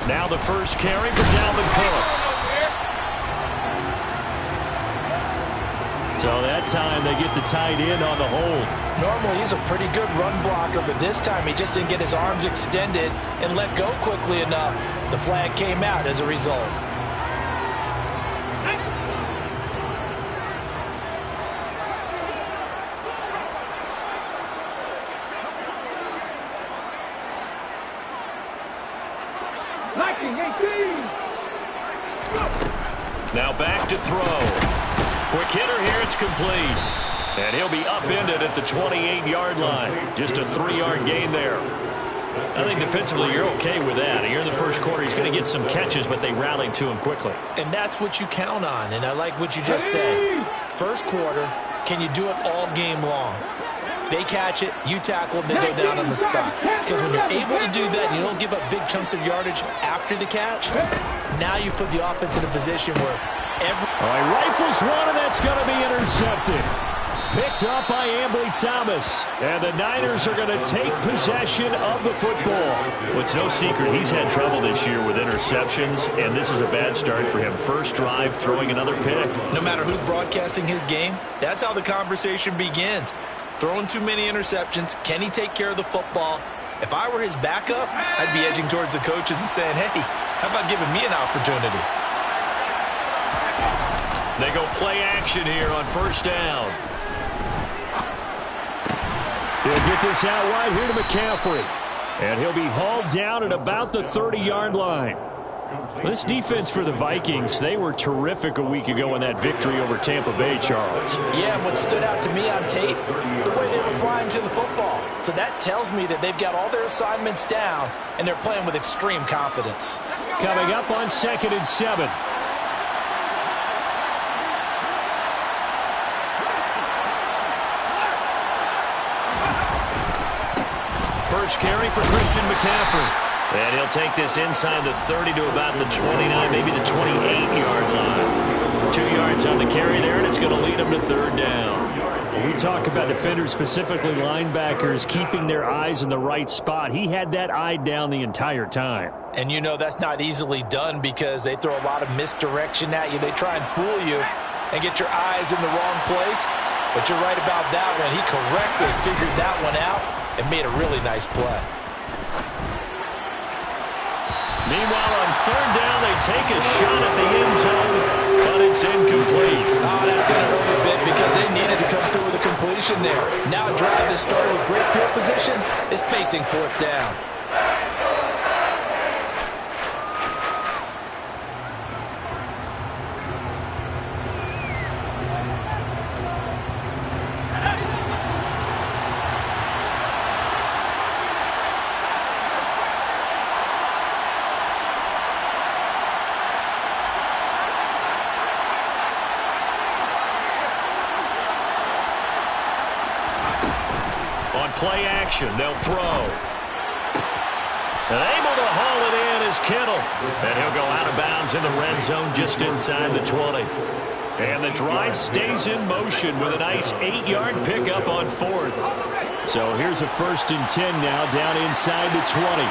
Now the first carry for Dalvin Cook. So that time they get the tight end on the hold. Normally he's a pretty good run blocker, but this time he just didn't get his arms extended and let go quickly enough. The flag came out as a result. Now back to throw. Quick hitter here, it's complete. And he'll be upended at the 28-yard line. Just a 3-yard gain there. I think defensively you're okay with that. Here in the first quarter, he's going to get some catches, but they rallied to him quickly. And that's what you count on, and I like what you just said. First quarter, can you do it all game long? They catch it, you tackle, and they go down on the spot. Because when you're able to do that, you don't give up big chunks of yardage after the catch. Now you put the offense in a position where all right, rifles one, and that's going to be intercepted. Picked up by Ambly Thomas. And the Niners are going to take possession of the football. Well, it's no secret he's had trouble this year with interceptions, and this is a bad start for him. First drive, throwing another pick. No matter who's broadcasting his game, that's how the conversation begins. Throwing too many interceptions. Can he take care of the football? If I were his backup, I'd be edging towards the coaches and saying, hey, how about giving me an opportunity? They go play action here on first down. He'll get this out wide here to McCaffrey. And he'll be hauled down at about the 30-yard line. This defense for the Vikings, they were terrific a week ago in that victory over Tampa Bay, Charles. Yeah, what stood out to me on tape, the way they were flying to the football. So that tells me that they've got all their assignments down, and they're playing with extreme confidence. Coming up on 2nd and 7. First carry for Christian McCaffrey. And he'll take this inside the 30 to about the 29, maybe the 28-yard line. 2 yards on the carry there, and it's going to lead him to third down. When we talk about defenders, specifically linebackers, keeping their eyes in the right spot, he had that eye down the entire time. And you know that's not easily done because they throw a lot of misdirection at you. They try and fool you and get your eyes in the wrong place. But you're right about that one. He correctly figured that one out and made a really nice play. Meanwhile, on third down, they take a shot at the end zone, but it's incomplete. Oh, that's going to hurt a bit because they needed to come through with a completion there. Now a drive that started with great field position is facing fourth down. Play action, they'll throw. And able to haul it in is Kittle. And he'll go out of bounds in the red zone just inside the 20. And the drive stays in motion with a nice 8-yard pickup on fourth. So here's a 1st and 10 now down inside the 20.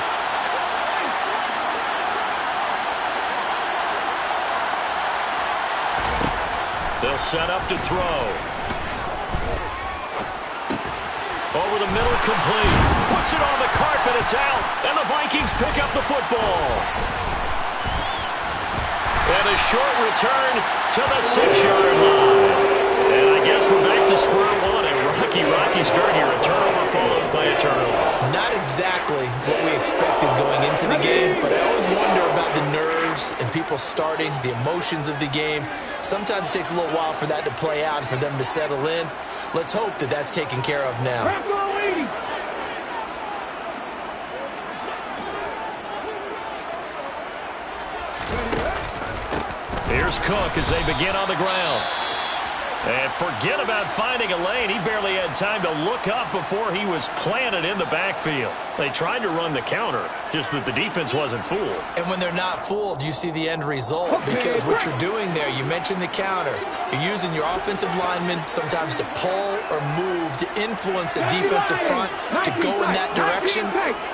They'll set up to throw. Over the middle, complete. Puts it on the carpet, it's out. And the Vikings pick up the football. And a short return to the 6-yard line. And I guess we're back to square one. A rocky start here. A turnover followed by a turnover. Not exactly what we expected going into the game, but I always wonder about the nerves and people starting, the emotions of the game. Sometimes it takes a little while for that to play out and for them to settle in. Let's hope that that's taken care of now. Here's Cook as they begin on the ground. And forget about finding a lane. He barely had time to look up before he was planted in the backfield. They tried to run the counter, just that the defense wasn't fooled. And when they're not fooled, you see the end result, because what you're doing there, you mentioned the counter. You're using your offensive linemen sometimes to pull or move to influence the defensive front to go in that direction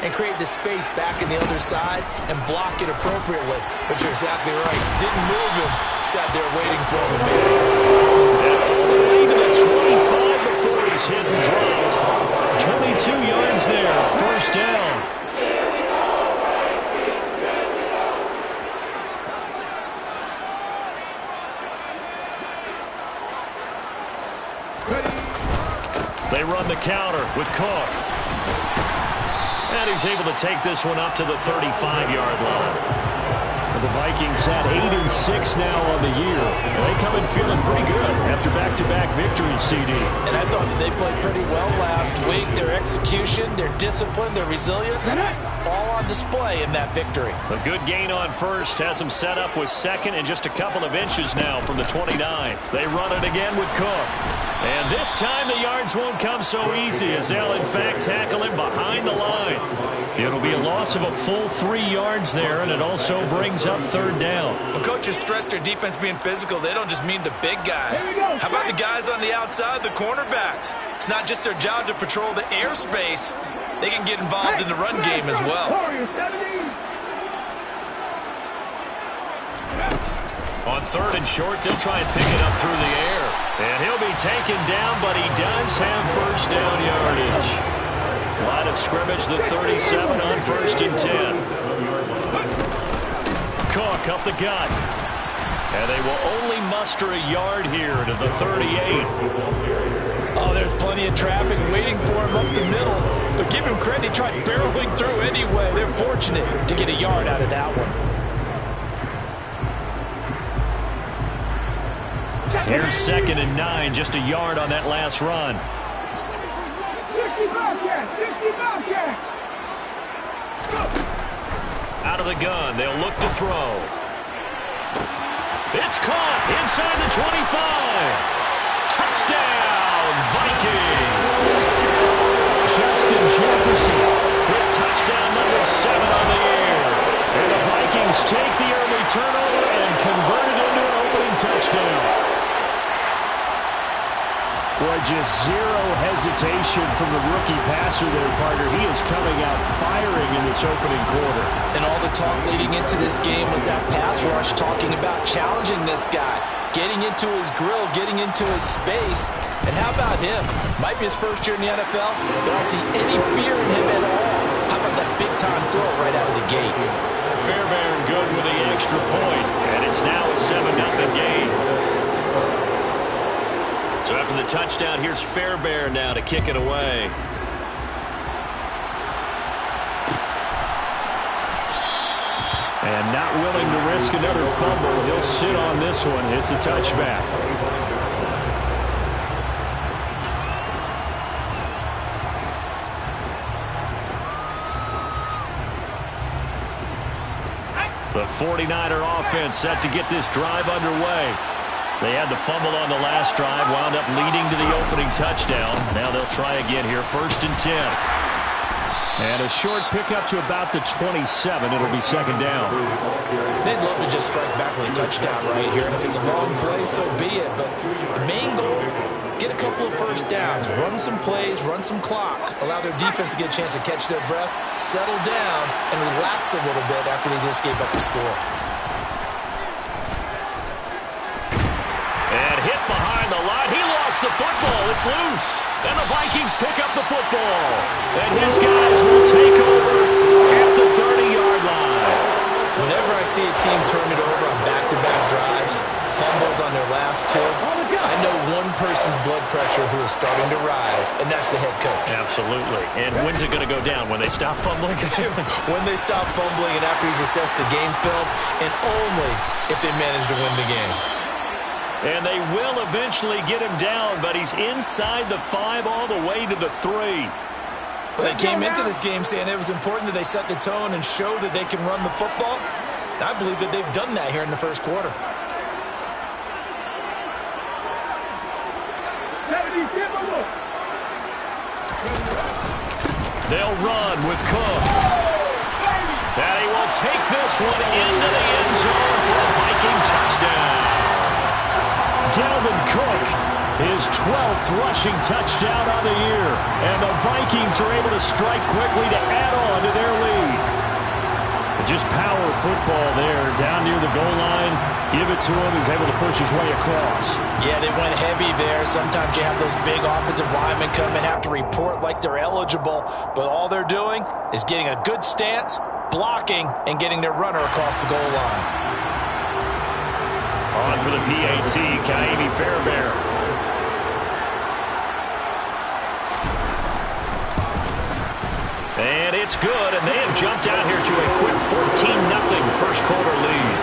and create the space back in the other side and block it appropriately. But you're exactly right. Didn't move him, sat there waiting for him and made the play. All the way to the 25 before he's hit and dropped. 22 yards there, first down. They run the counter with Cook. And he's able to take this one up to the 35-yard line. The Vikings at 8-6 now on the year. They come in feeling pretty good after back-to-back victories, CD. And I thought they played pretty well last week. Their execution, their discipline, their resilience, all on display in that victory. A good gain on first has them set up with second and just a couple of inches now from the 29. They run it again with Cook. And this time the yards won't come so easy as they'll, in fact, tackle him behind the line. It'll be a loss of a full 3 yards there, and it also brings up third down. When coaches stress their defense being physical, they don't just mean the big guys. How about the guys on the outside, the cornerbacks? It's not just their job to patrol the airspace. They can get involved in the run game as well. On third and short, they'll try and pick it up through the air. And he'll be taken down, but he does have first down yardage. Line of scrimmage, the 37 on first and 10. Cook up the gut. And they will only muster a yard here to the 38. Oh, there's plenty of traffic waiting for him up the middle. But give him credit, he tried barreling through anyway. They're fortunate to get a yard out of that one. Here's 2nd and 9, just a yard on that last run. Out of the gun, they'll look to throw. It's caught inside the 25. Touchdown, Vikings. Justin Jefferson with touchdown number 7 on the year. And the Vikings take the early turnover and convert it into an opening touchdown. Boy, just zero hesitation from the rookie passer there, partner. He is coming out firing in this opening quarter. And all the talk leading into this game was that pass rush, talking about challenging this guy, getting into his grill, getting into his space. And how about him? Might be his first year in the NFL, but I don't see any fear in him at all. How about that big-time throw right out of the gate? Fairbairn good with the extra point, and it's now a 7-0 game. So after the touchdown, here's Fairbairn now to kick it away. And not willing to risk another fumble. He'll sit on this one. It's a touchback. The 49er offense set to get this drive underway. They had the fumble on the last drive, wound up leading to the opening touchdown. Now they'll try again here, 1st and 10. And a short pickup to about the 27. It'll be 2nd down. They'd love to just strike back with a touchdown right here. And if it's a long play, so be it. But the main goal, get a couple of first downs, run some plays, run some clock, allow their defense to get a chance to catch their breath, settle down, and relax a little bit after they just gave up the score. And hit behind the line. He lost the football. It's loose. And the Vikings pick up the football. And his guys will take over at the 30-yard line. Whenever I see a team turn it over on back-to-back drives, fumbles on their last two, I know one person's blood pressure who is starting to rise, and that's the head coach. Absolutely. And when's it going to go down? When they stop fumbling? When they stop fumbling and after he's assessed the game film, and only if they manage to win the game. And they will eventually get him down, but he's inside the 5 all the way to the 3. Well, they came into this game saying it was important that they set the tone and show that they can run the football. And I believe that they've done that here in the first quarter. They'll run with Cook. And he will take this one into the end zone for a Viking touchdown. Dalvin Cook, his 12th rushing touchdown on the year. And the Vikings are able to strike quickly to add on to their lead. Just power football there, down near the goal line. Give it to him. He's able to push his way across. Yeah, they went heavy there. Sometimes you have those big offensive linemen come in, have to report like they're eligible. But all they're doing is getting a good stance, blocking, and getting their runner across the goal line. On for the PAT, Kaimi Fairbairn. And it's good, and they have jumped out here to a quick 14-0 first quarter lead.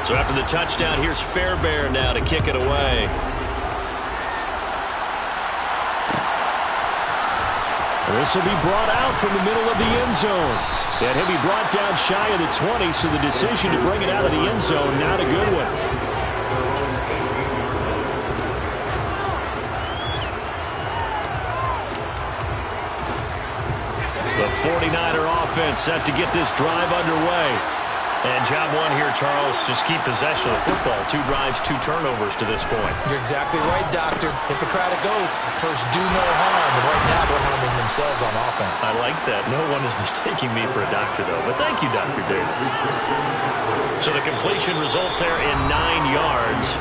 So after the touchdown, here's Fairbairn now to kick it away. This will be brought out from the middle of the end zone. And he'll be brought down shy of the 20, so the decision to bring it out of the end zone, not a good one. The 49er offense set to get this drive underway. And job one here, Charles, just keep possession of the football. 2 drives, 2 turnovers to this point. You're exactly right, Doctor. Hippocratic oath. First, do no harm. And right now, they're harming themselves on offense. I like that. No one is mistaking me for a doctor, though. But thank you, Dr. Davis. So the completion results there in 9 yards.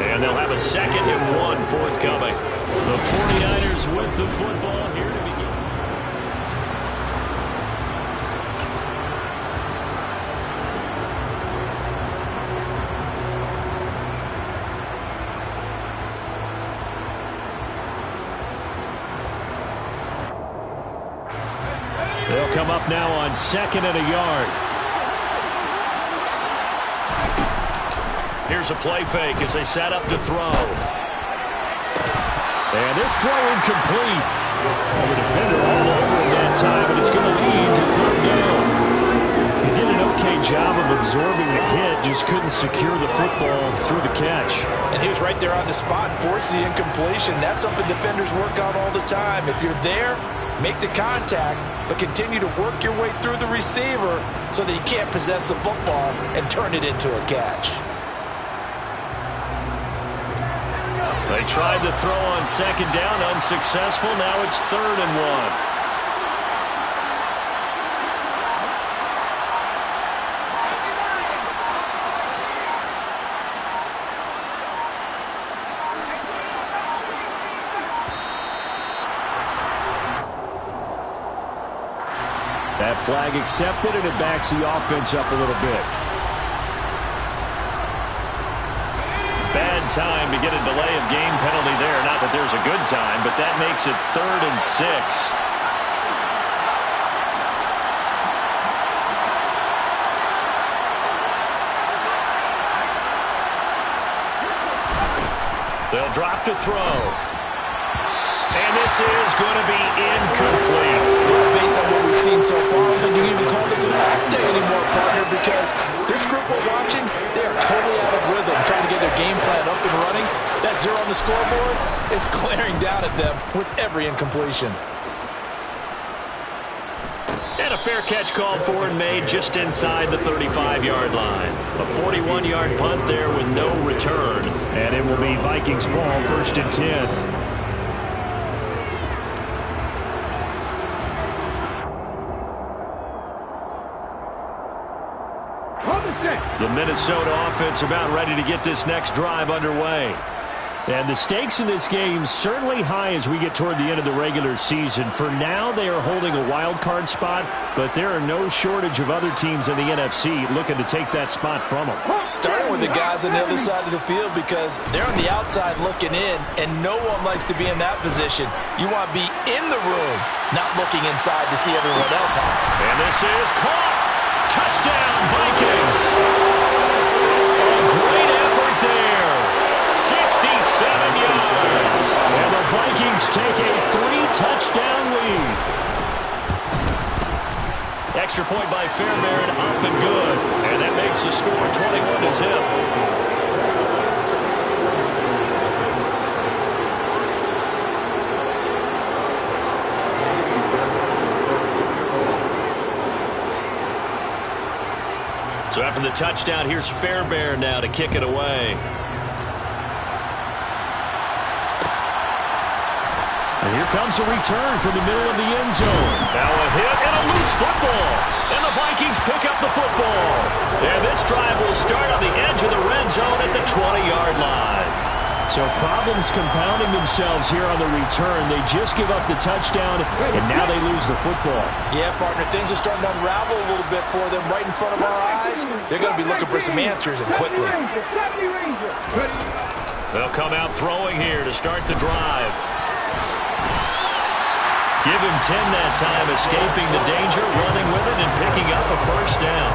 And they'll have a 2nd and 1 forthcoming. The 49ers with the football here to begin. They'll come up now on 2nd and a yard. Here's a play fake as they set up to throw. And this throw incomplete. Well, the defender all over him that time, and it's going to lead to 3rd down. He did an okay job of absorbing the hit, just couldn't secure the football through the catch. And he was right there on the spot and forced the incompletion. That's something defenders work on all the time. If you're there, make the contact, but continue to work your way through the receiver so that you can't possess the football and turn it into a catch. They tried to throw on 2nd down, unsuccessful. Now it's 3rd and 1. That flag accepted, and it backs the offense up a little bit. Bad time to get a delay of game penalty there. Not that there's a good time, but that makes it 3rd and 6. They'll drop to throw. And this is going to be incomplete. Based on what we've seen so far, I don't think you can even call this an off day anymore, partner, because this group we're watching, they are totally out of rhythm, trying to get their game plan up and running. That 0 on the scoreboard is glaring down at them with every incompletion. And a fair catch called for and made just inside the 35-yard line. A 41-yard punt there with no return. And it will be Vikings ball, 1st and 10. The Minnesota offense about ready to get this next drive underway. And the stakes in this game certainly high as we get toward the end of the regular season. For now, they are holding a wild card spot, but there are no shortage of other teams in the NFC looking to take that spot from them. Starting with the guys on the other side of the field, because they're on the outside looking in, and no one likes to be in that position. You want to be in the room, not looking inside to see everyone else happen. And this is caught. Touchdown, Vikings. A great effort there. 67 yards. And the Vikings take a 3-touchdown lead. Extra point by Fairbairn, up and good. And that makes the score 21-zip. So after the touchdown, here's Fairbairn now to kick it away. And here comes a return from the middle of the end zone. Now a hit and a loose football. And the Vikings pick up the football. And this drive will start on the edge of the red zone at the 20-yard line. So problems compounding themselves here on the return. They just give up the touchdown, and now they lose the football. Yeah, partner, things are starting to unravel a little bit for them right in front of our eyes. They're going to be looking for some answers, and quickly. They'll come out throwing here to start the drive. Give him 10 that time, escaping the danger, running with it, and picking up a first down.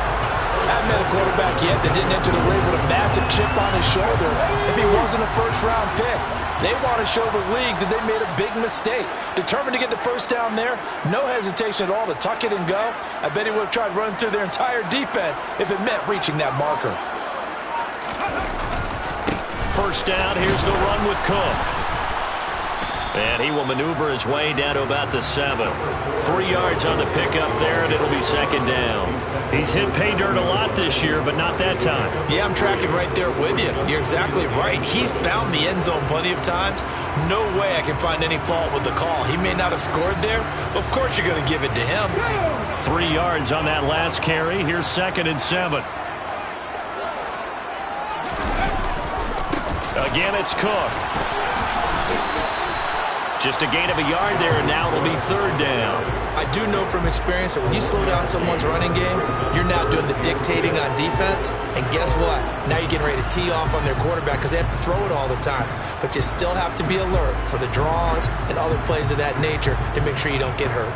I haven't met a quarterback yet that didn't enter the ring with a massive chip on his shoulder if he wasn't a first-round pick. They want to show the league that they made a big mistake. Determined to get the first down there, no hesitation at all to tuck it and go. I bet he would have tried running through their entire defense if it meant reaching that marker. First down, here's the run with Cook. And he will maneuver his way down to about the 7. 3 yards on the pickup there, and it'll be second down. He's hit pay dirt a lot this year, but not that time. Yeah, I'm tracking right there with you. You're exactly right. He's found the end zone plenty of times. No way I can find any fault with the call. He may not have scored there, but of course you're going to give it to him. 3 yards on that last carry. Here's second and 7. Again, it's Cook. Just a gain of a yard there, and now it'll be third down. I do know from experience that when you slow down someone's running game, you're now doing the dictating on defense. And guess what? Now you're getting ready to tee off on their quarterback because they have to throw it all the time. But you still have to be alert for the draws and other plays of that nature to make sure you don't get hurt.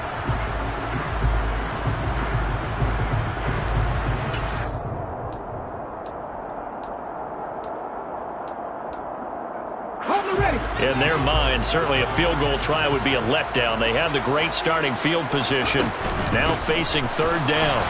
In their mind, certainly a field goal try would be a letdown. They have the great starting field position, now facing third down.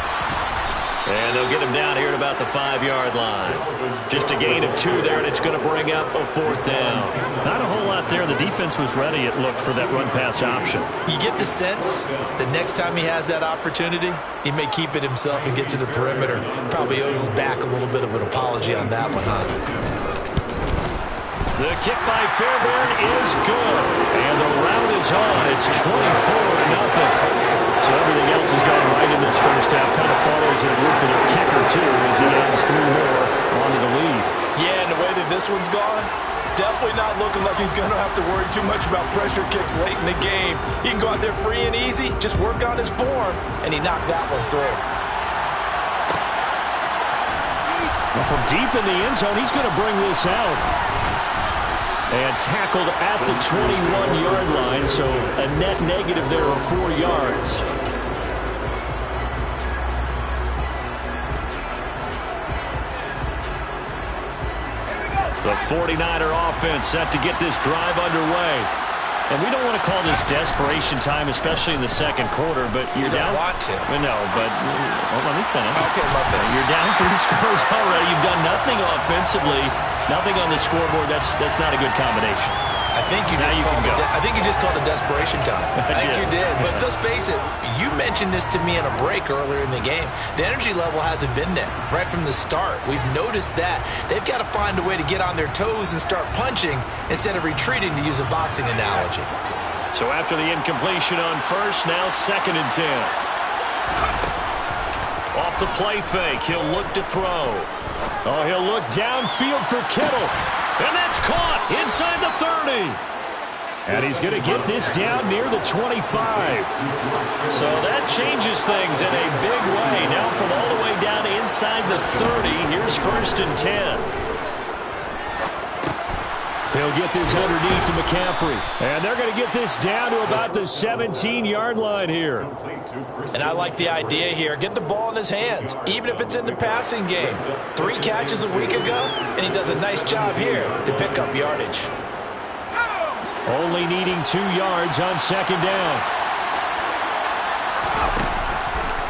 And they'll get him down here at about the 5-yard line. Just a gain of 2 there, and it's going to bring up a fourth down. Not a whole lot there. The defense was ready, it looked, for that run-pass option. You get the sense that next time he has that opportunity, he may keep it himself and get to the perimeter. Probably owes his back a little bit of an apology on that one, huh? The kick by Fairbairn is good. And the rout is on. It's 24-0. So everything else has gone right in this first half. Kind of follows their route for their kicker, too, as he adds 3 more onto the lead. Yeah, and the way that this one's gone, definitely not looking like he's going to have to worry too much about pressure kicks late in the game. He can go out there free and easy, just work on his form, and he knocked that one through. Well, from deep in the end zone, he's going to bring this out. And tackled at the 21-yard line, so a net negative there of 4 yards. The 49er offense set to get this drive underway. And we don't want to call this desperation time, especially in the second quarter, but you're down. You don't want to. No, but let me finish. Okay, my bad. You're down 3 scores already. You've done nothing offensively, nothing on the scoreboard. That's not a good combination. I think you just called it desperation time. I think you did. But let's face it, you mentioned this to me in a break earlier in the game. The energy level hasn't been there right from the start. We've noticed that. They've got to find a way to get on their toes and start punching instead of retreating, to use a boxing analogy. So after the incompletion on first, now second and 10. Off the play fake, he'll look to throw. Oh, he'll look downfield for Kittle. And that's caught inside the 30. And he's going to get this down near the 25. So that changes things in a big way. Now from all the way down inside the 30, here's first and 10. He'll get this underneath to McCaffrey. And they're going to get this down to about the 17-yard line here. And I like the idea here. Get the ball in his hands, even if it's in the passing game. 3 catches a week ago, and he does a nice job here to pick up yardage. Only needing 2 yards on second down.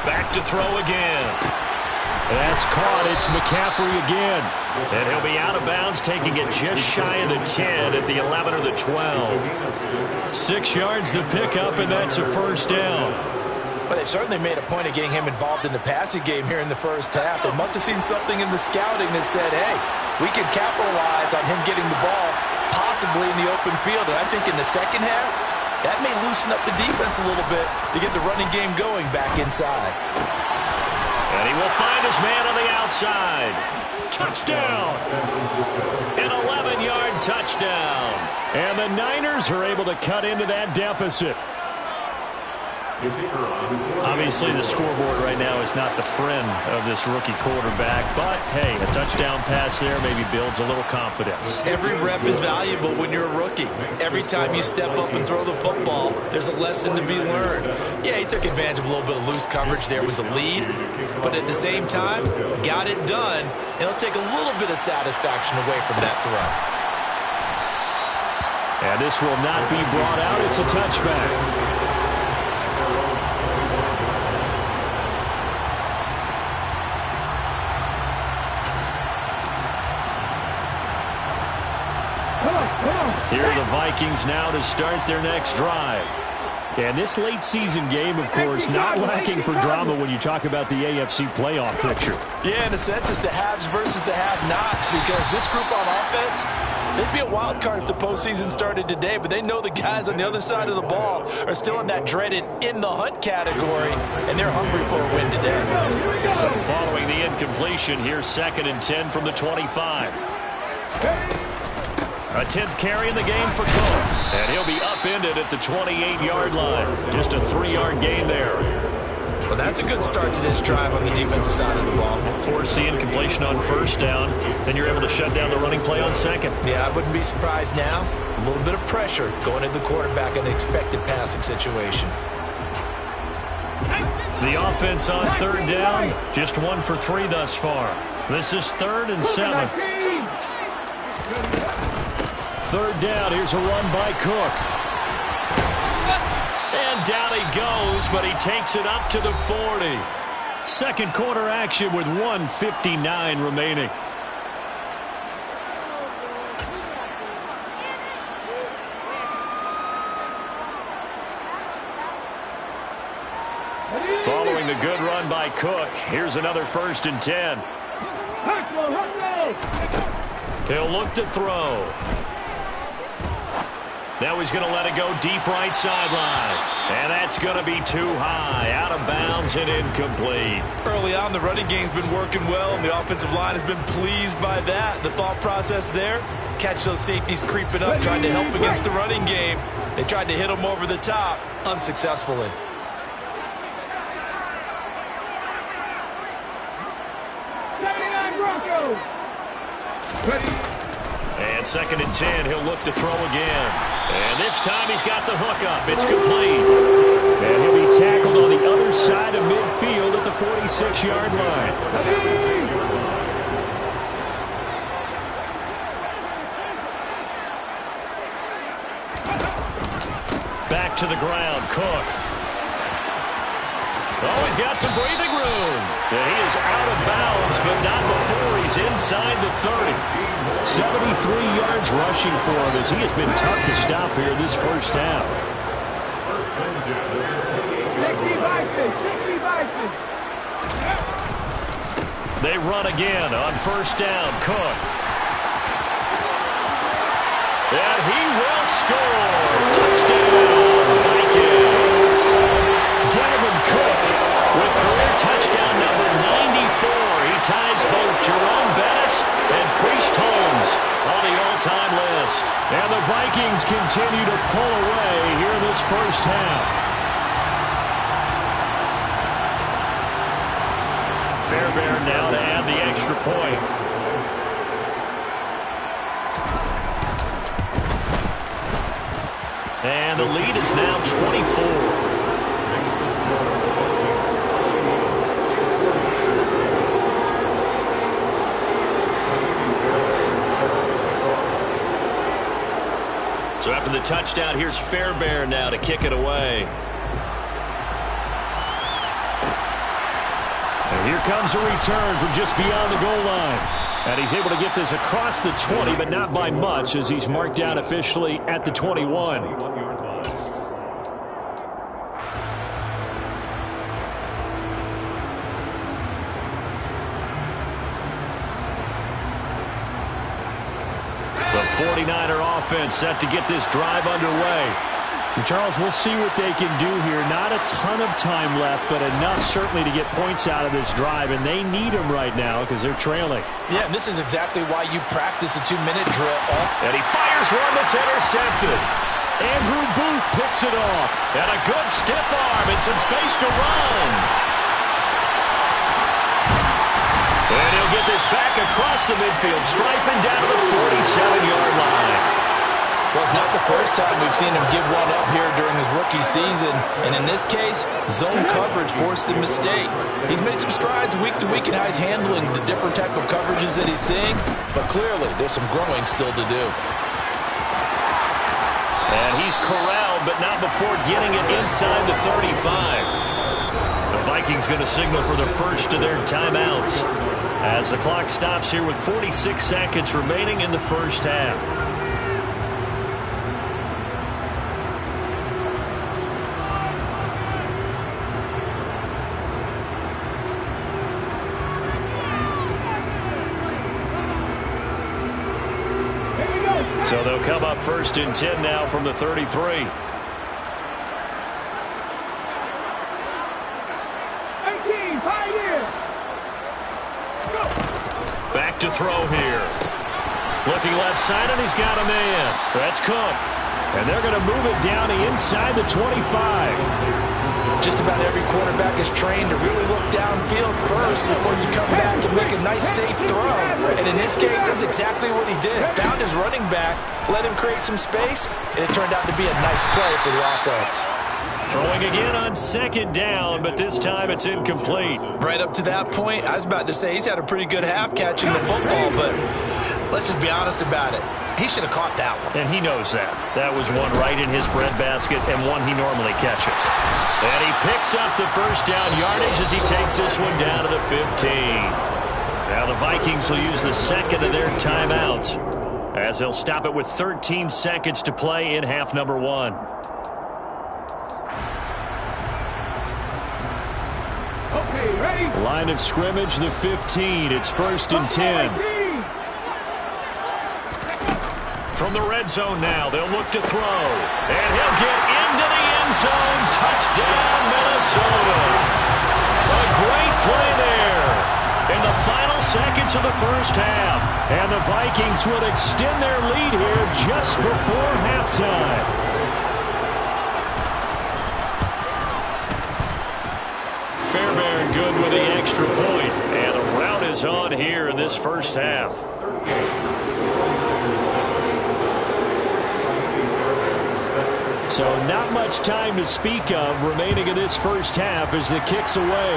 Back to throw again. That's caught. It's McCaffrey again. And he'll be out of bounds, taking it just shy of the 10 at the 11 or the 12. 6 yards the pickup, and that's a first down. But they certainly made a point of getting him involved in the passing game here in the first half. They must have seen something in the scouting that said, hey, we can capitalize on him getting the ball, possibly in the open field. And I think in the second half, that may loosen up the defense a little bit to get the running game going back inside. And he will find his man on the outside. Touchdown! An 11-yard touchdown. And the Niners are able to cut into that deficit. Obviously, the scoreboard right now is not the friend of this rookie quarterback, but, hey, a touchdown pass there maybe builds a little confidence. Every rep is valuable when you're a rookie. Every time you step up and throw the football, there's a lesson to be learned. Yeah, he took advantage of a little bit of loose coverage there with the lead, but at the same time, got it done, and it'll take a little bit of satisfaction away from that throw. And this will not be brought out. It's a touchback. Here are the Vikings now to start their next drive. And this late season game, of course, not lacking for drama when you talk about the AFC playoff picture. Yeah, in a sense, it's the haves versus the have-nots, because this group on offense, they'd be a wild card if the postseason started today, but they know the guys on the other side of the ball are still in that dreaded in-the-hunt category, and they're hungry for a win today. So following the incompletion, here's 2nd and 10 from the 25. A 10th carry in the game for Cook. And he'll be upended at the 28-yard line. Just a 3-yard gain there. Well, that's a good start to this drive on the defensive side of the ball. Force the incompletion on first down. Then you're able to shut down the running play on second. Yeah, I wouldn't be surprised now. A little bit of pressure going into the quarterback in an expected passing situation. The offense on 3rd down. Just 1 for 3 thus far. This is 3rd and 7. 3rd down, here's a run by Cook. And down he goes, but he takes it up to the 40. Second quarter action with 1:59 remaining. Following the good run by Cook, here's another 1st and 10. He'll look to throw. Now he's going to let it go deep right sideline. And that's going to be too high. Out of bounds and incomplete. Early on, the running game's been working well, and the offensive line has been pleased by that. The thought process there, catch those safeties creeping up, trying to help against the running game. They tried to hit them over the top, unsuccessfully. And 2nd and 10, he'll look to throw again. And this time he's got the hook up. It's complete. And he'll be tackled on the other side of midfield at the 46-yard line. Back to the ground, Cook. Oh, he's got some breathing room. And he is out of bounds, but not before he's inside the 30. 73 yards rushing for him as he has been tough to stop here this first half. They run again on 1st down, Cook. And he will score. Touchdown, Vikings. Dalvin Cook with career touchdown number 94. He ties both Jerome Bettis and Priest Holmes on the all-time list. And the Vikings continue to pull away here in this first half. Fairbairn now to add the extra point. And the lead is now 24. So after for the touchdown. Here's Fairbairn now to kick it away. And here comes a return from just beyond the goal line. And he's able to get this across the 20, but not by much, as he's marked down officially at the 21. The 49er offense set to get this drive underway. And Charles, we'll see what they can do here. Not a ton of time left, but enough certainly to get points out of this drive, and they need them right now because they're trailing. Yeah, and this is exactly why you practice a 2-minute drill. And he fires one that's intercepted. Andrew Booth picks it off. And a good stiff arm and some space to run. And he'll get this back across the midfield stripe and down to the 47-yard line. Well, it's not the first time we've seen him give one up here during his rookie season. And in this case, zone coverage forced the mistake. He's made some strides week to week in how he's handling the different type of coverages that he's seeing. But clearly, there's some growing still to do. And he's corralled, but not before getting it inside the 35. The Vikings going to signal for the first of their timeouts as the clock stops here with 46 seconds remaining in the first half. So they'll come up first and 10 now from the 33. Back to throw here. Looking left side, and he's got a man. That's Cook. And they're going to move it down inside the 25. Just about every quarterback is trained to really look downfield first before you come back and make a nice, safe throw. And in this case, that's exactly what he did. Found his running back, let him create some space, and it turned out to be a nice play for the offense. Throwing again on second down, but this time it's incomplete. Right up to that point, I was about to say he's had a pretty good half catching the football, but let's just be honest about it. He should have caught that one. And he knows that. That was one right in his breadbasket and one he normally catches. And he picks up the first down yardage as he takes this one down to the 15. Now the Vikings will use the second of their timeouts as they'll stop it with 13 seconds to play in half number one. Okay, ready? Line of scrimmage, the 15. It's first and 10. From the red zone now, they'll look to throw. And he'll get into the end zone. Touchdown, Minnesota. A great play there in the final seconds of the first half. And the Vikings would extend their lead here just before halftime. Fairbairn good with the extra point. And a rout is on here in this first half. So not much time to speak of remaining in this first half as the kick's away.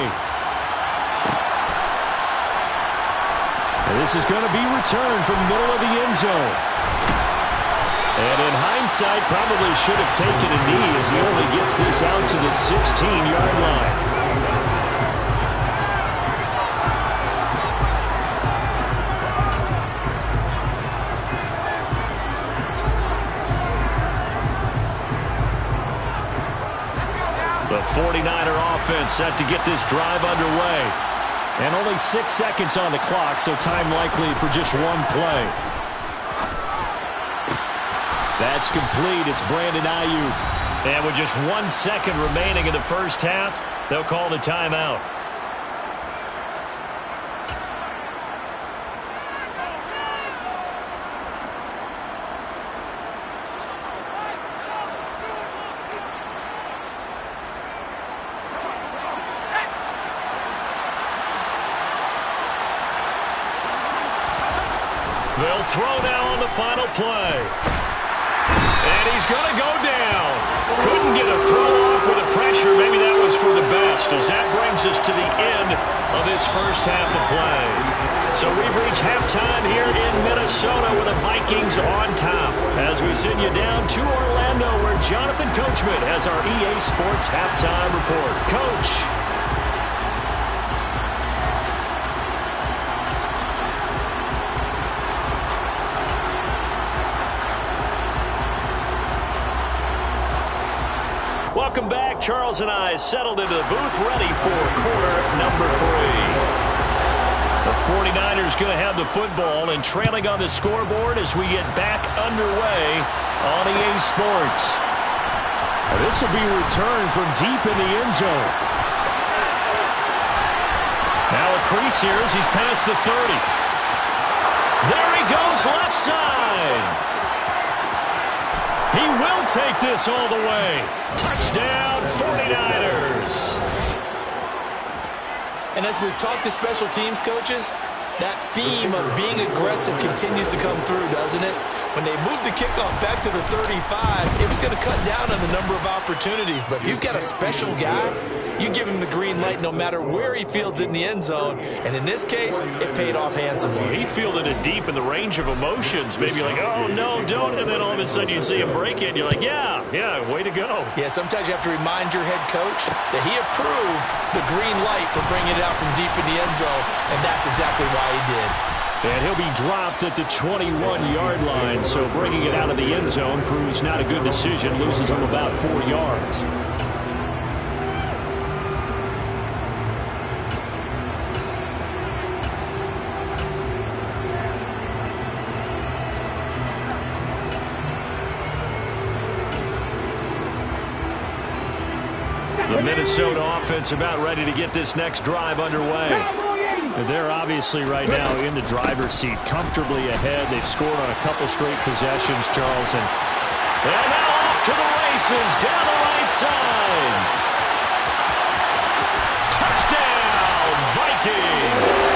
And this is going to be returned from the middle of the end zone. And in hindsight, probably should have taken a knee as he only gets this out to the 16-yard line. The 49er offense set to get this drive underway. And only 6 seconds on the clock, so time likely for just one play. That's complete. It's Brandon Ayuk. And with just 1 second remaining in the first half, they'll call the timeout. They'll throw now on the final play. And he's going to go down. Couldn't get a throw off with the pressure. Maybe that was for the best, as that brings us to the end of this first half of play. So we've reached halftime here in Minnesota. Minnesota with the Vikings on top. As we send you down to Orlando, where Jonathan Coachman has our EA Sports halftime report. Coach. Welcome back. Charles and I settled into the booth, ready for quarter number 3. The 49ers going to have the football and trailing on the scoreboard as we get back underway on EA Sports. This will be returned from deep in the end zone. Now a crease here as he's past the 30. There he goes, left side. He will take this all the way. Touchdown, 49ers. And as we've talked to special teams coaches, that theme of being aggressive continues to come through, doesn't it? When they moved the kickoff back to the 35, it was going to cut down on the number of opportunities. But if you've got a special guy, you give him the green light no matter where he fields it in the end zone. And in this case, it paid off handsomely. He fielded it deep in the range of emotions. Maybe like, oh, no, don't. And then all of a sudden you see him break it, and you're like, yeah, way to go. Yeah, sometimes you have to remind your head coach that he approved the green light for bringing it out from deep in the end zone, and that's exactly why he did. And he'll be dropped at the 21-yard line, so bringing it out of the end zone proves not a good decision. Loses him about 4 yards. The Minnesota offense about ready to get this next drive underway. They're obviously right now in the driver's seat, comfortably ahead. They've scored on a couple straight possessions, Charles. And now off to the races, down the right side. Touchdown, Vikings.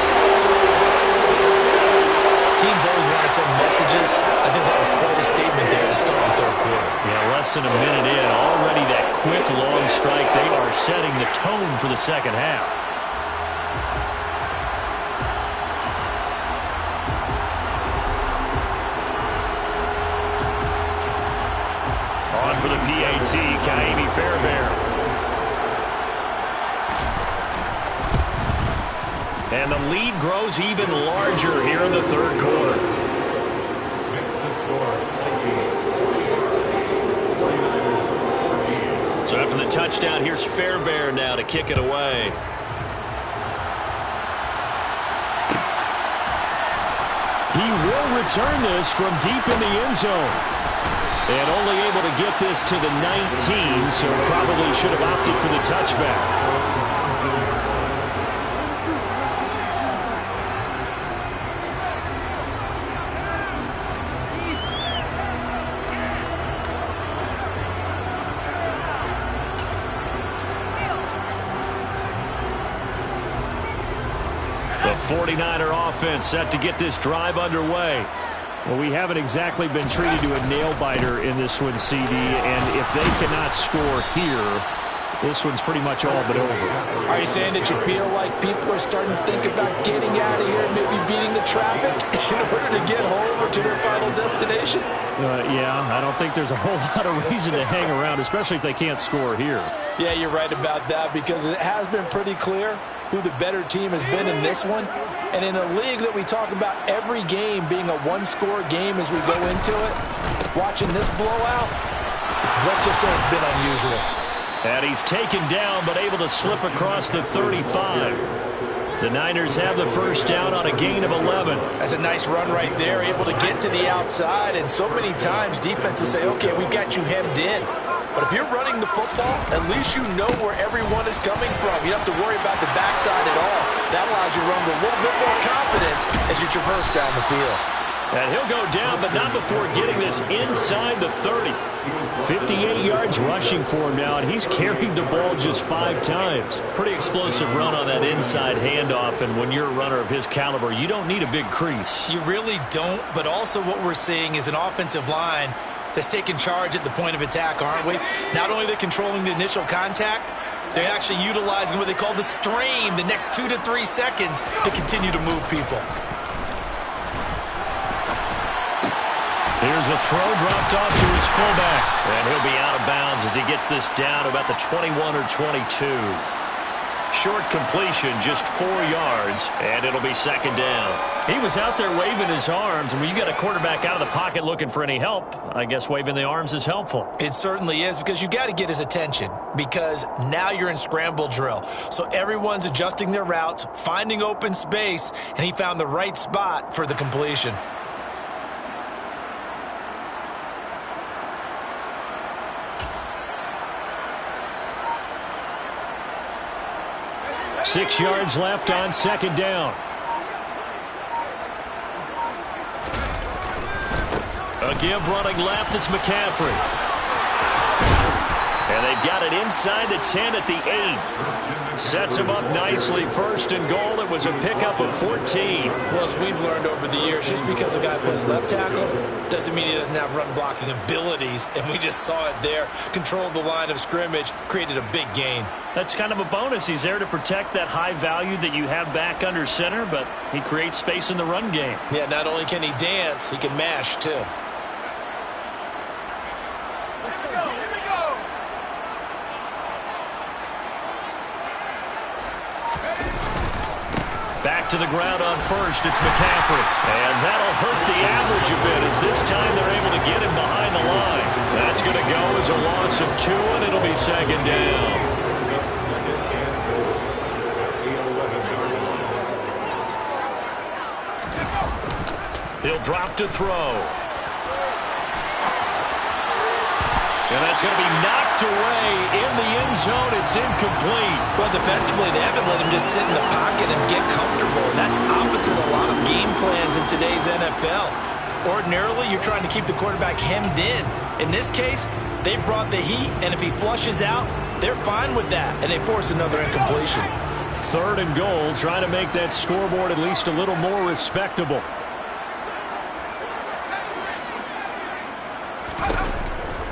Teams always want to send messages. I think that was quite a statement there to start the third quarter. Yeah, less than a minute in, already that quick, long strike. They are setting the tone for the second half. On for the PAT, Kaimi Fairbairn. And the lead grows even larger here in the third quarter. So after the touchdown, here's Fairbairn now to kick it away. he will return this from deep in the end zone. And only able to get this to the 19, so probably should have opted for the touchback. The 49er offense set to get this drive underway. Well, we haven't exactly been treated to a nail-biter in this one, CD, and if they cannot score here, this one's pretty much all but over. Are you saying that you feel like people are starting to think about getting out of here and maybe beating the traffic in order to get home or to their final destination? Yeah, I don't think there's a whole lot of reason to hang around, especially if they can't score here. Yeah, you're right about that, because it has been pretty clear who the better team has been in this one. And in a league that we talk about every game being a one-score game as we go into it, watching this blowout, let's just say it's been unusual. And he's taken down but able to slip across the 35. The Niners have the first down on a gain of 11. That's a nice run right there, able to get to the outside. And so many times defenses say, okay, we've got you hemmed in. But if you're running the football, at least you know where everyone is coming from. You don't have to worry about the backside at all. That allows you to run with a little bit more confidence as you traverse down the field. And he'll go down, but not before getting this inside the 30. 58 yards rushing for him now, and he's carried the ball just 5 times. Pretty explosive run on that inside handoff, and when you're a runner of his caliber, you don't need a big crease. You really don't, but also what we're seeing is an offensive line that's taking charge at the point of attack, aren't we? Not only are they controlling the initial contact, they're actually utilizing what they call the stream, the next 2 to 3 seconds, to continue to move people. Here's a throw dropped off to his fullback. And he'll be out of bounds as he gets this down to about the 21 or 22. Short completion, just 4 yards, and it'll be second down. He was out there waving his arms, and when you got a quarterback out of the pocket looking for any help, I guess waving the arms is helpful. It certainly is, because you got to get his attention, because now you're in scramble drill. So everyone's adjusting their routes, finding open space, and he found the right spot for the completion. Six yards left on second down. A give running left, it's McCaffrey. And they've got it inside the 10 at the 8. Sets him up nicely. First and goal. It was a pickup of 14. Well, as we've learned over the years, just because a guy plays left tackle doesn't mean he doesn't have run blocking abilities. And we just saw it there. Controlled the line of scrimmage, created a big gain. That's kind of a bonus. He's there to protect that high value that you have back under center, but he creates space in the run game. Yeah, not only can he dance, he can mash too. Back to the ground on first, it's McCaffrey. And that'll hurt the average a bit as this time they're able to get him behind the line. That's going to go as a loss of 2, and it'll be second down. He'll drop to throw. And that's going to be knocked away in the end zone. It's incomplete. Well, defensively, they haven't let him just sit in the pocket and get comfortable. And that's opposite a lot of game plans in today's NFL. Ordinarily, you're trying to keep the quarterback hemmed in. In this case, they brought the heat, and if he flushes out, they're fine with that, and they force another incompletion. Third and goal, trying to make that scoreboard at least a little more respectable.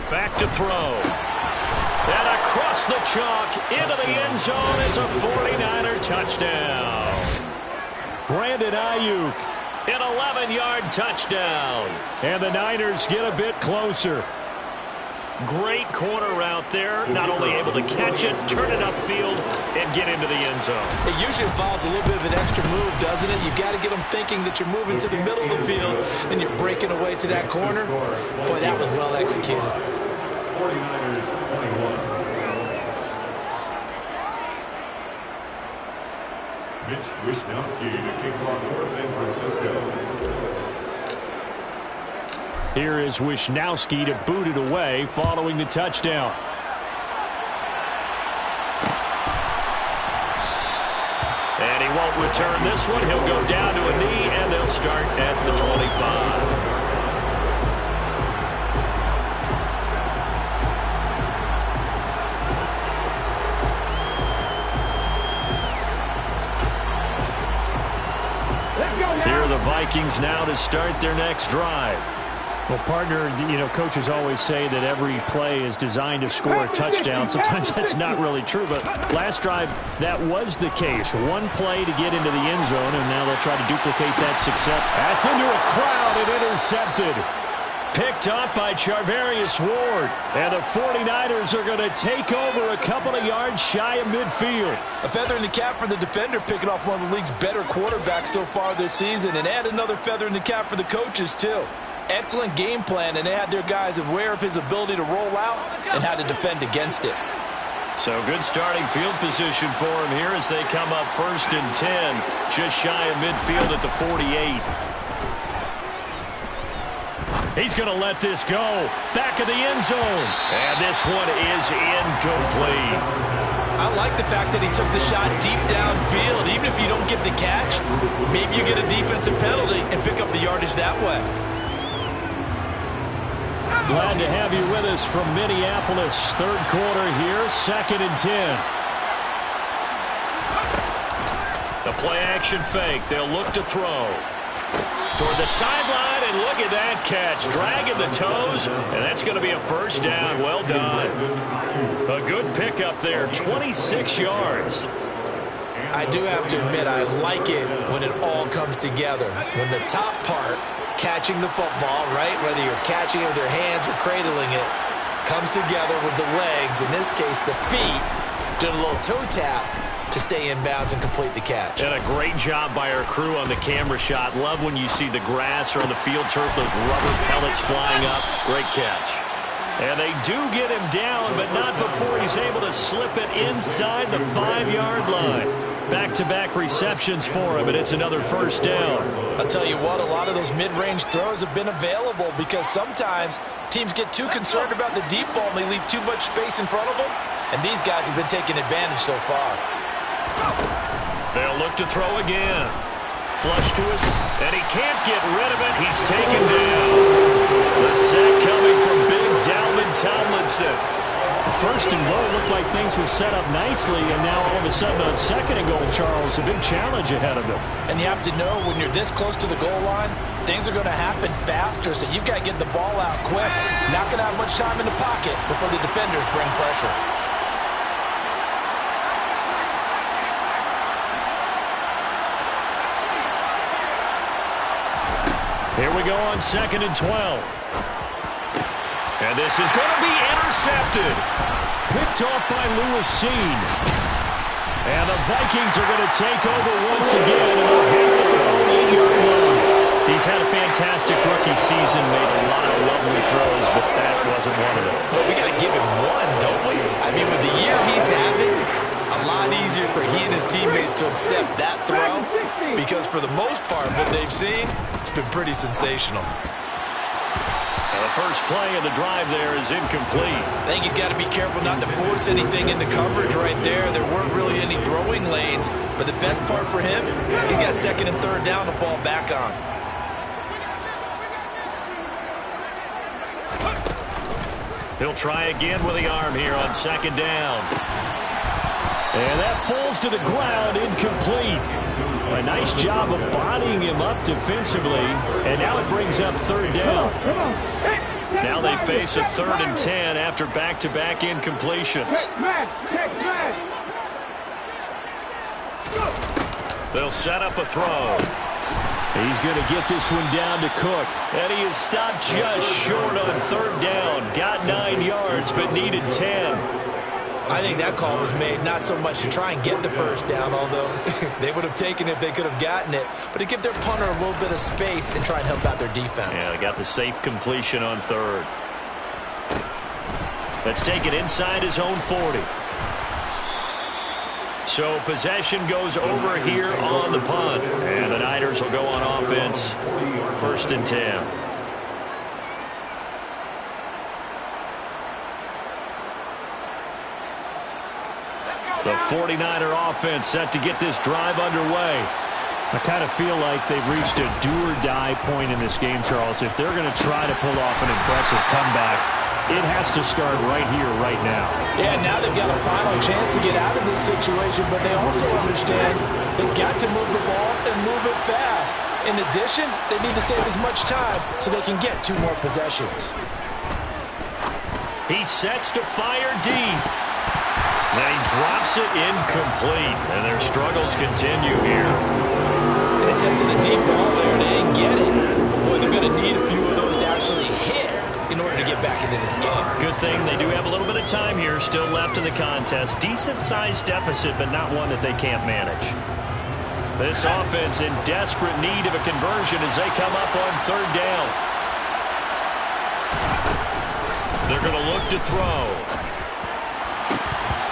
Back to throw. And across the chalk into the end zone is a 49er touchdown. Brandon Ayuk. An 11-yard touchdown. And the Niners get a bit closer. Great corner route there. Not only able to catch it, turn it upfield, and get into the end zone. It usually involves a little bit of an extra move, doesn't it? You've got to get them thinking that you're moving to the middle of the field and you're breaking away to that corner. Boy, that was well executed. 49ers 21. Mitch Wishnowsky to kick off for San Francisco. Here is Wishnowsky to boot it away following the touchdown. And he won't return this one. He'll go down to a knee, and they'll start at the 25. Here are the Vikings now to start their next drive. Well, partner, you know, coaches always say that every play is designed to score a touchdown. Sometimes that's not really true, but last drive, that was the case. One play to get into the end zone, and now they'll try to duplicate that success. That's into a crowd and intercepted. Picked up by Charvarius Ward. And the 49ers are going to take over a couple of yards shy of midfield. A feather in the cap for the defender, picking off one of the league's better quarterbacks so far this season, and add another feather in the cap for the coaches, too. Excellent game plan, and they had their guys aware of his ability to roll out and how to defend against it. So good starting field position for him here as they come up first and 10, just shy of midfield at the 48. He's going to let this go. Back of the end zone. And this one is incomplete. I like the fact that he took the shot deep downfield. Even if you don't get the catch, maybe you get a defensive penalty and pick up the yardage that way. Glad to have you with us from Minneapolis. Third quarter here, second and 10. The play action fake. They'll look to throw. Toward the sideline, and look at that catch. Dragging the toes, and that's going to be a first down. Well done. A good pickup there, 26 yards. I do have to admit, I like it when it all comes together. When the top part catching the football, right? Whether you're catching it with your hands or cradling it, comes together with the legs, in this case the feet, doing a little toe tap to stay in bounds and complete the catch. And a great job by our crew on the camera shot. Love when you see the grass or on the field turf, those rubber pellets flying up. Great catch. And they do get him down, but not before he's able to slip it inside the 5-yard line. Back-to-back receptions for him, and it's another first down. I'll tell you what, a lot of those mid-range throws have been available because sometimes teams get too concerned about the deep ball and they leave too much space in front of them, and these guys have been taking advantage so far. They'll look to throw again. Flush to his, and he can't get rid of it. He's taken down. The sack coming from Big Dalvin Tomlinson. First and goal looked like things were set up nicely, and now all of a sudden on second and goal, Charles, a big challenge ahead of them. And you have to know when you're this close to the goal line, things are going to happen faster, so you've got to get the ball out quick. Not going to have much time in the pocket before the defenders bring pressure. Here we go on 2nd and 12. And this is going to be intercepted. Picked off by Lewis Seen. And the Vikings are going to take over once again, and they'll have it at their own 8-yard line. He's had a fantastic rookie season, made a lot of lovely throws, but that wasn't one of them. Well, we got to give him one, don't we? I mean, with the year he's having, a lot easier for he and his teammates to accept that throw, because for the most part, what they've seen, it's been pretty sensational. The first play of the drive there is incomplete. I think he's got to be careful not to force anything into coverage right there. There weren't really any throwing lanes, but the best part for him, he's got 2nd and 3rd down to fall back on. He'll try again with the arm here on 2nd down. And that falls to the ground, incomplete. A nice job of bodying him up defensively, and now it brings up 3rd down. Now they face a 3rd and 10 after back-to-back incompletions. They'll set up a throw. He's going to get this one down to Cook. And he is stopped just short on 3rd down. Got 9 yards, but needed 10. I think that call was made not so much to try and get the first down, although they would have taken it if they could have gotten it, but to give their punter a little bit of space and try and help out their defense. Yeah, they got the safe completion on 3rd. Let's take it inside his own 40. So possession goes over here on the punt, and the Niners will go on offense, 1st and 10. The 49er offense set to get this drive underway. I kind of feel like they've reached a do-or-die point in this game, Charles. If they're going to try to pull off an impressive comeback, it has to start right here, right now. Yeah, now they've got a final chance to get out of this situation, but they also understand they've got to move the ball and move it fast. In addition, they need to save as much time so they can get 2 more possessions. He sets to fire deep. And he drops it incomplete, and their struggles continue here. An attempt to the deep ball there, and they didn't get it. But boy, they're going to need a few of those to actually hit in order to get back into this game. Good thing they do have a little bit of time here still left in the contest. Decent-sized deficit, but not one that they can't manage. This offense in desperate need of a conversion as they come up on 3rd down. They're going to look to throw.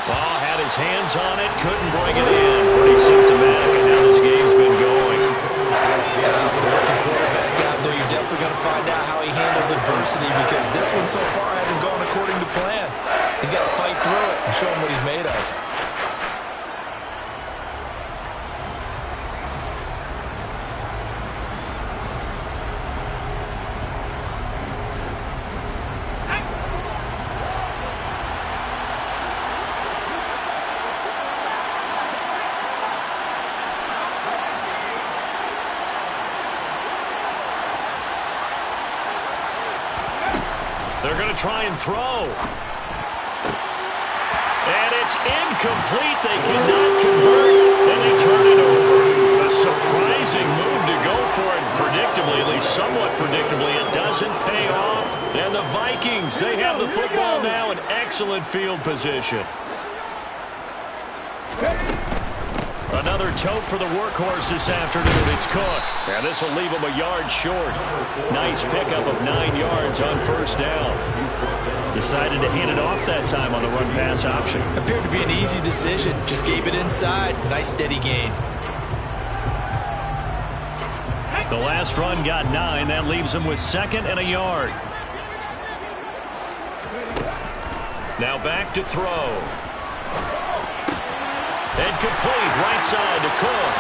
Ball had his hands on it, couldn't bring it in. Pretty symptomatic of how this game's been going. Yeah, with a rookie quarterback out there, you're definitely going to find out how he handles adversity, because this one so far hasn't gone according to plan. He's got to fight through it and show him what he's made of. They're going to try and throw. And it's incomplete. They cannot convert, and they turn it over. A surprising move to go for it, predictably, at least somewhat predictably. It doesn't pay off. And the Vikings, they have the football now in excellent field position. Another tote for the workhorse this afternoon. It's Cook. And this will leave him a yard short. Nice pickup of 9 yards on first down. Decided to hand it off that time on the run-pass option. Appeared to be an easy decision. Just gave it inside. Nice steady gain. The last run got 9. That leaves him with 2nd and a yard. Now back to throw. And complete right side to Cook.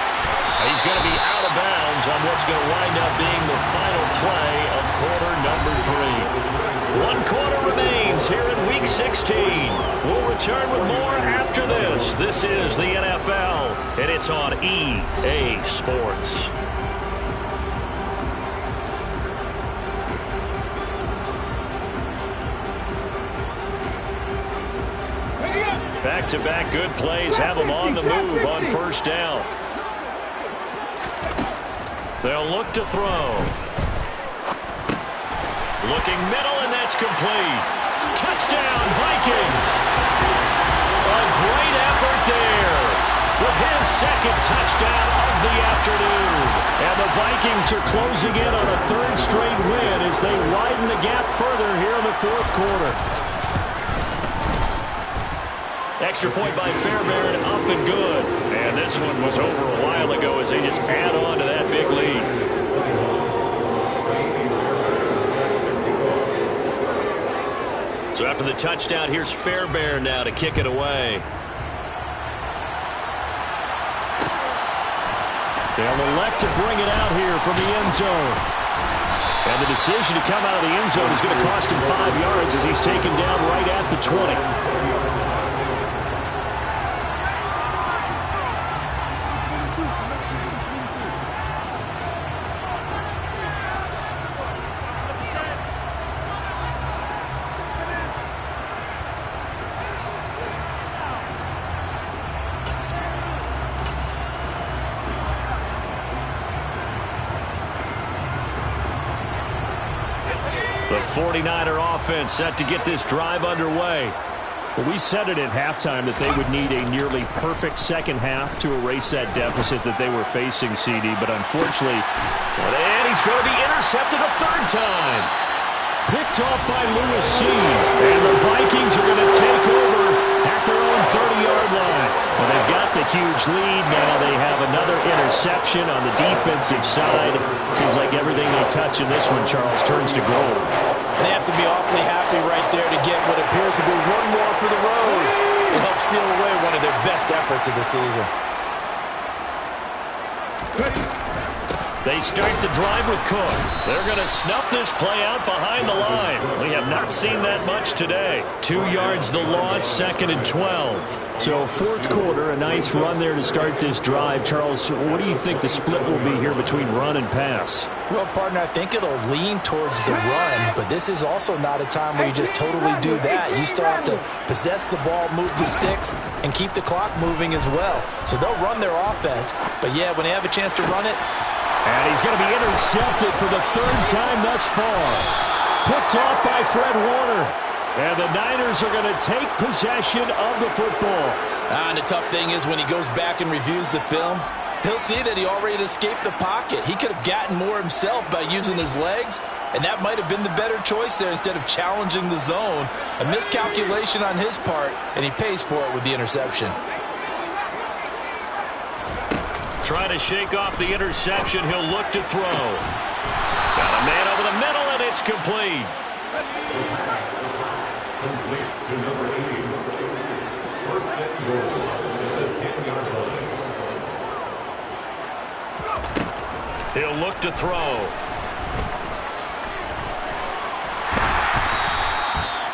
He's going to be out of bounds on what's going to wind up being the final play of quarter number 3. 1 quarter remains here in Week 16. We'll return with more after this. This is the NFL, and it's on EA Sports. Back-to-back good plays have them on the move on first down. They'll look to throw. Looking middle, and that's complete. Touchdown, Vikings. A great effort there with his 2nd touchdown of the afternoon. And the Vikings are closing in on a 3rd straight win as they widen the gap further here in the 4th quarter. Extra point by Fairbairn, up and good. And this one was over a while ago as they just add on to that big lead. So after the touchdown, here's Fairbairn now to kick it away. They'll elect to bring it out here from the end zone. And the decision to come out of the end zone is going to cost him 5 yards as he's taken down right at the 20. The 49er offense set to get this drive underway. Well, we said it at halftime that they would need a nearly perfect second half to erase that deficit that they were facing, CD. But unfortunately, and he's going to be intercepted a 3rd time. Picked off by Lewis C. And the Vikings are going to take over at their own 30-yard line. Well, they've got the huge lead. Now they have another interception on the defensive side. Seems like everything they touch in this one, Charles, turns to gold. They have to be awfully happy right there to get what appears to be one more for the road. It helps seal away one of their best efforts of the season. They start the drive with Cook. They're going to snuff this play out behind the line. We have not seen that much today. 2 yards the loss, 2nd and 12. So 4th quarter, a nice run there to start this drive. Charles, what do you think the split will be here between run and pass? Well, partner, I think it'll lean towards the run, but this is also not a time where you just totally do that. You still have to possess the ball, move the sticks, and keep the clock moving as well. So they'll run their offense, but yeah, when they have a chance to run it. And he's going to be intercepted for the 3rd time thus far. Picked off by Fred Warner. And the Niners are going to take possession of the football. And the tough thing is when he goes back and reviews the film, he'll see that he already escaped the pocket. He could have gotten more himself by using his legs, and that might have been the better choice there instead of challenging the zone. A miscalculation on his part, and he pays for it with the interception. Trying to shake off the interception. He'll look to throw. Got a man over the middle, and it's complete. Complete to number 8. First and goal at the 10-yard line. He'll look to throw.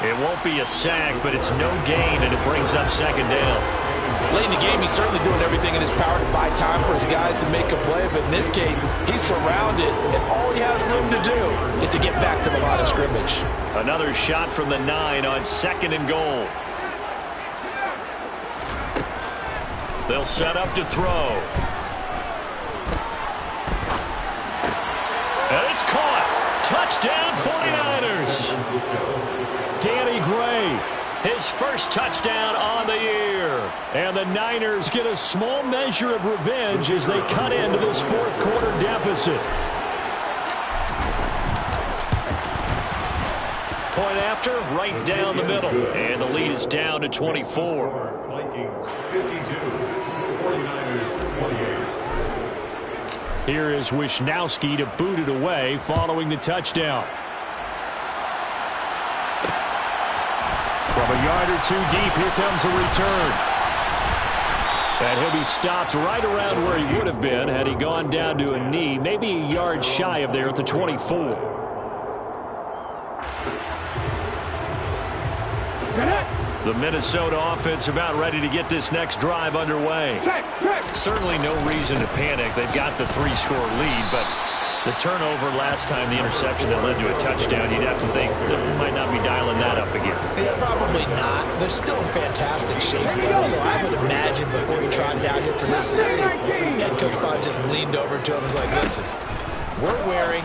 It won't be a sack, but it's no gain, and it brings up 2nd down. Late in the game, he's certainly doing everything in his power to buy time for his guys to make a play, but in this case, he's surrounded, and all he has room to do is to get back to the line of scrimmage. Another shot from the 9 on 2nd and goal. They'll set up to throw. And it's caught. touchdown 49ers. Danny Gray. His first touchdown on the year. And the Niners get a small measure of revenge as they cut into this fourth quarter deficit. Point after, right down the middle. And the lead is down to 24. Vikings 52, 49ers 28. Here is Wisnowski to boot it away following the touchdown. From a yard or two deep, here comes a return. And he'll be stopped right around where he would have been had he gone down to a knee, maybe a yard shy of there at the 24. The Minnesota offense about ready to get this next drive underway. Certainly no reason to panic. They've got the 3-score lead, but the turnover last time, the interception that led to a touchdown, you'd have to think they might not be dialing that up again. Yeah, probably not. They're still in fantastic shape, though, so I would imagine before he trotted out here for this series, head coach probably just leaned over to him and was like, listen, we're wearing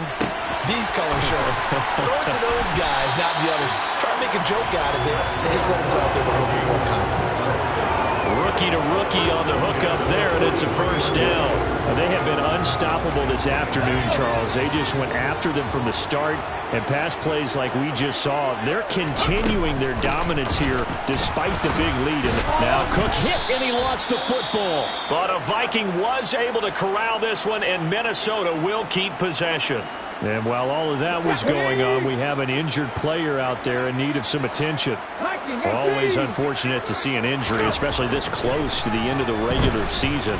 these color shirts. Throw it to those guys, not the others. Try to make a joke out of it and just let them go out there with a little bit more confidence. Rookie to rookie on the hookup there, and it's a first down. They have been unstoppable this afternoon, Charles. They just went after them from the start, and pass plays like we just saw, they're continuing their dominance here despite the big lead. And now Cook hit, and he lost the football. But a Viking was able to corral this one, and Minnesota will keep possession. And while all of that was going on, we have an injured player out there in need of some attention. Always unfortunate to see an injury, especially this close to the end of the regular season.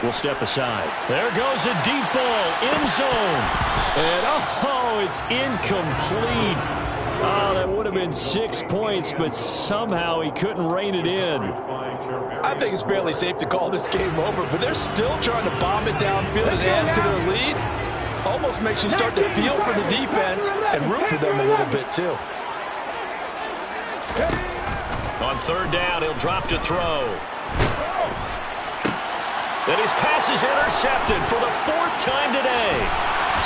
We'll step aside. There goes a deep ball, end zone. And, oh, it's incomplete. Oh, that would have been 6 points, but somehow he couldn't rein it in. I think it's fairly safe to call this game over, but they're still trying to bomb it downfield and add to their lead. Almost makes you start to feel for the defense and root for them a little bit, too. On third down, he'll drop to throw. And his pass is intercepted for the 4th time today.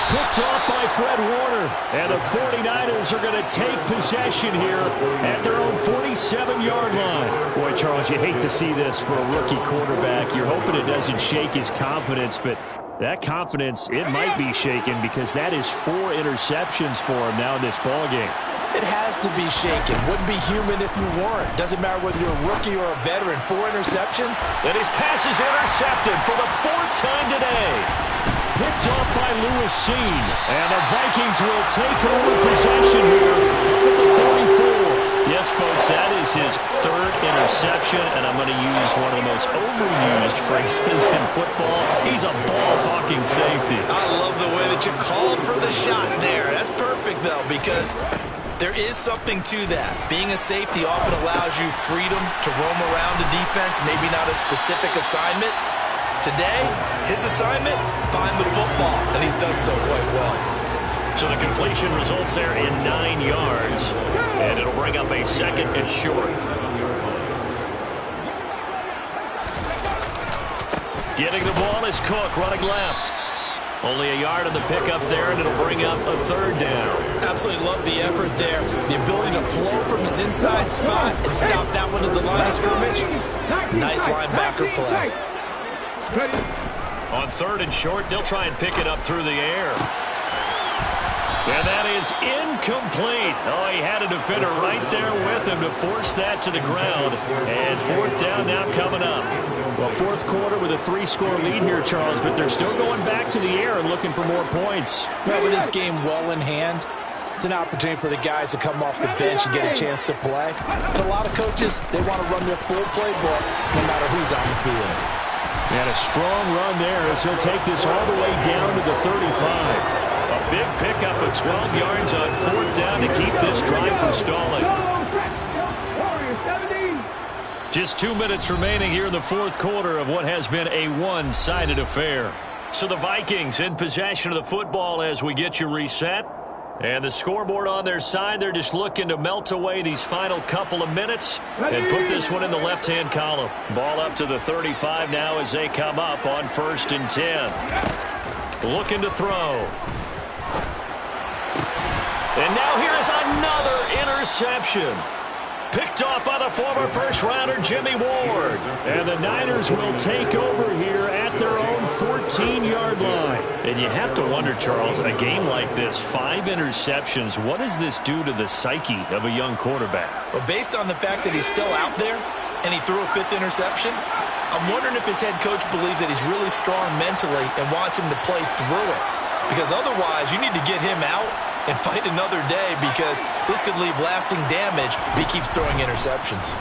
Picked off by Fred Warner. And the 49ers are going to take possession here at their own 47-yard line. Boy, Charles, you hate to see this for a rookie quarterback. You're hoping it doesn't shake his confidence, but that confidence, it might be shaken because that is 4 interceptions for him now in this ballgame. It has to be shaken. Wouldn't be human if you weren't. Doesn't matter whether you're a rookie or a veteran. 4 interceptions. And his pass is intercepted for the 4th time today. Picked off by Lewis Seen. And the Vikings will take over possession here at the 44. Yes, folks, that is his 3rd interception, and I'm going to use one of the most overused phrases in football. He's a ball-hawking safety. I love the way that you called for the shot there. That's perfect, though, because there is something to that. Being a safety often allows you freedom to roam around the defense, maybe not a specific assignment. Today, his assignment, find the football, and he's done so quite well. So the completion results there in 9 yards, and it'll bring up a 2nd and short. Getting the ball is Cook running left. Only a yard on the pickup there, and it'll bring up a 3rd down. Absolutely love the effort there. The ability to flow from his inside spot and stop that one at the line of scrimmage. Nice linebacker play. On 3rd and short, they'll try and pick it up through the air. And that is incomplete. Oh, he had a defender right there with him to force that to the ground. And 4th down now coming up. Well, 4th quarter with a 3-score lead here, Charles, but they're still going back to the air and looking for more points. Well, with this game well in hand, it's an opportunity for the guys to come off the bench and get a chance to play. But a lot of coaches, they want to run their full playbook no matter who's on the field. And a strong run there as he'll take this all the way down to the 35. A big pickup of 12 yards on 4th down to keep this drive from stalling. Just 2 minutes remaining here in the 4th quarter of what has been a one-sided affair. So the Vikings in possession of the football as we get you reset. And the scoreboard on their side, they're just looking to melt away these final couple of minutes and put this one in the left-hand column. Ball up to the 35 now as they come up on 1st and 10. Looking to throw. And now here is another interception. Picked off by the former first-rounder Jimmy Ward. And the Niners will take over here at their own 14-yard line. And you have to wonder, Charles, a game like this, 5 interceptions, what does this do to the psyche of a young quarterback? Well, based on the fact that he's still out there and he threw a 5th interception, I'm wondering if his head coach believes that he's really strong mentally and wants him to play through it. Because otherwise, you need to get him out and fight another day, because this could leave lasting damage if he keeps throwing interceptions.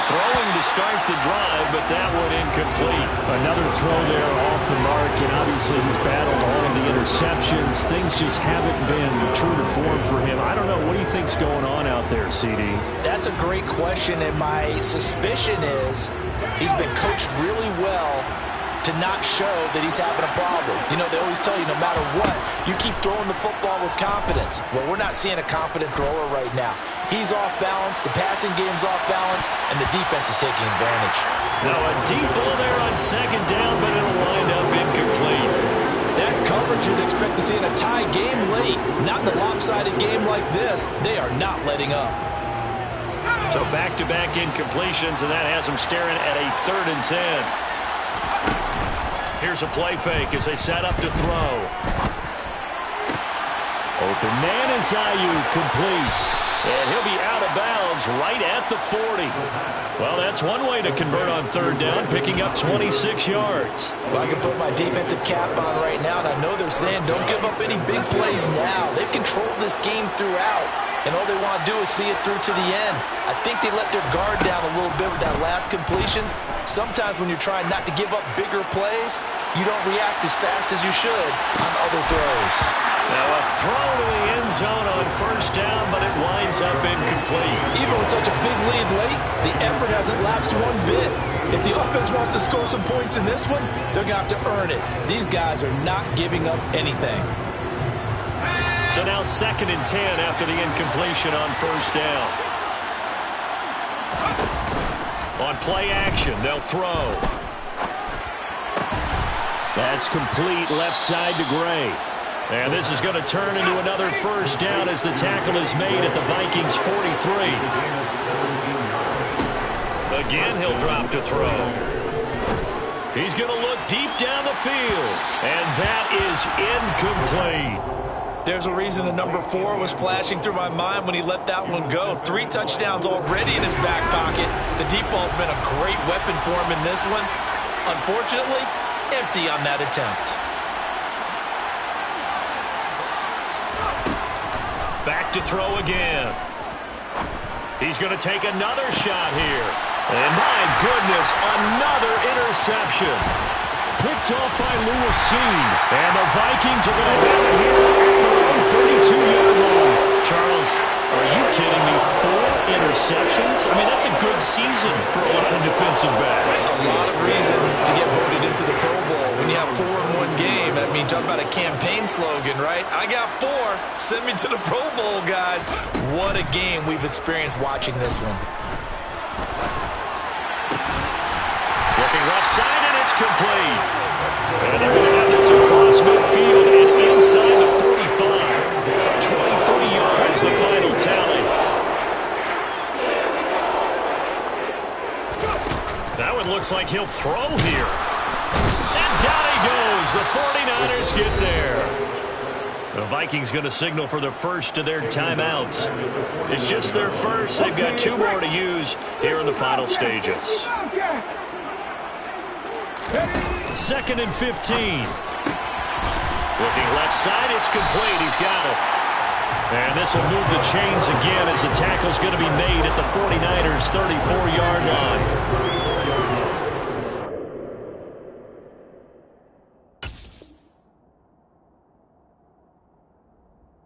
Throwing to start the drive, but that one incomplete. Another throw there off the mark, and obviously he's battled all of the interceptions. Things just haven't been true to form for him. I don't know. What do you think's going on out there, CD? That's a great question, and my suspicion is he's been coached really well to not show that he's having a problem. You know, they always tell you no matter what, you keep throwing the football with confidence. Well, we're not seeing a confident thrower right now. He's off balance, the passing game's off balance, and the defense is taking advantage. Now a deep ball there on 2nd down, but it'll wind up incomplete. That's coverage you'd expect to see in a tie game late. Not in a lopsided game like this. They are not letting up. So back-to-back incompletions, and that has them staring at a 3rd and 10. Here's a play fake as they set up to throw. Open man is Ayuk, complete. And he'll be out of bounds right at the 40. Well, that's one way to convert on 3rd down, picking up 26 yards. Well, I can put my defensive cap on right now, and I know they're saying don't give up any big plays now. They've controlled this game throughout, and all they want to do is see it through to the end. I think they let their guard down a little bit with that last completion. Sometimes when you're trying not to give up bigger plays, you don't react as fast as you should on other throws. Now a throw to the end zone on 1st down, but it winds up incomplete. Even with such a big lead late, the effort hasn't lapsed one bit. If the offense wants to score some points in this one, they're going to have to earn it. These guys are not giving up anything. So now 2nd and 10 after the incompletion on 1st down. On play action, they'll throw. That's complete, left side to Gray. And this is going to turn into another 1st down as the tackle is made at the Vikings 43. Again, he'll drop to throw. He's going to look deep down the field. And that is incomplete. There's a reason the number 4 was flashing through my mind when he let that one go. 3 touchdowns already in his back pocket. The deep ball's been a great weapon for him in this one. Unfortunately, empty on that attempt. Back to throw again. He's going to take another shot here. And my goodness, another interception. Picked off by Lewis Cine. And the Vikings are going to have it here at their own 32-yard line. Charles, are you kidding me? 4 interceptions? I mean, that's a good season for a lot of defensive backs. A lot of reason to get voted into the Pro Bowl. When you have 4 in one game, I mean, talk about a campaign slogan, right? I got 4. Send me to the Pro Bowl, guys. What a game we've experienced watching this one. Looking left side, and it's complete. And they're going to have this across midfield and inside the 45. 23 yards, the final tally. That one looks like he'll throw here. And down he goes. The 49ers get there. The Vikings going to signal for the first of their timeouts. It's just their first. They've got 2 more to use here in the final stages. 2nd and 15. Looking left side, it's complete. He's got it. And this will move the chains again as the tackle's going to be made at the 49ers' 34-yard line.